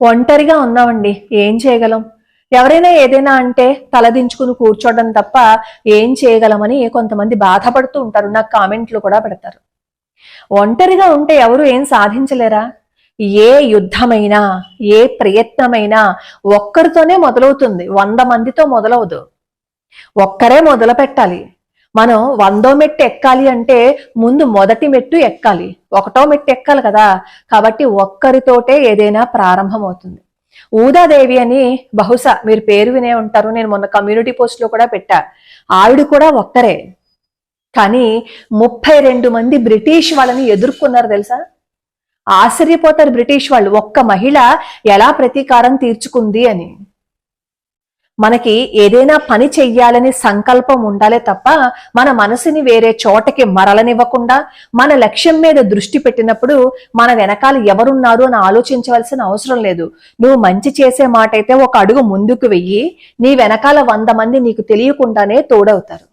ఒంటరిగా ఉన్నామండి, ఏం చేయగలం? ఎవరైనా ఏదైనా అంటే తలదించుకుని కూర్చోవడం తప్ప ఏం చేయగలమని కొంతమంది బాధపడుతూ ఉంటారు. నాకు కామెంట్లు కూడా పెడతారు. ఒంటరిగా ఉంటే ఎవరు ఏం సాధించలేరా? ఏ యుద్ధమైనా, ఏ ప్రయత్నమైనా ఒక్కరితోనే మొదలవుతుంది, 100 మందితో మొదలవదు. ఒక్కరే మొదలు పెట్టాలి. మనం 100వ మెట్టు ఎక్కాలి అంటే ముందు మొదటి మెట్టు ఎక్కాలి, 1వ మెట్టు ఎక్కాలి కదా. కాబట్టి ఒక్కరితోటే ఏదైనా ప్రారంభం అవుతుంది. ఊదాదేవి అని బహుశా మీరు పేరు వినే ఉంటారు, నేను మొన్న కమ్యూనిటీ పోస్ట్ లో కూడా పెట్టా. ఆవిడ కూడా ఒక్కరే, కానీ 32 మంది బ్రిటిష్ వాళ్ళని ఎదుర్కొన్నారు తెలుసా. ఆశ్చర్యపోతారు బ్రిటిష్ వాళ్ళు, ఒక్క మహిళ ఎలా ప్రతీకారం తీర్చుకుంది అని. మనకి ఏదైనా పని చెయ్యాలని సంకల్పం ఉండాలే తప్ప మన మనసుని వేరే చోటకి మరలనివ్వకుండా మన లక్ష్యం మీద దృష్టి పెట్టినప్పుడు మన వెనకాల ఎవరున్నారు అని ఆలోచించవలసిన అవసరం లేదు. నువ్వు మంచి చేసే మాట అయితే ఒక అడుగు ముందుకు వెయ్యి, నీ వెనకాల 100 మంది నీకు తెలియకుండానే తోడవుతారు.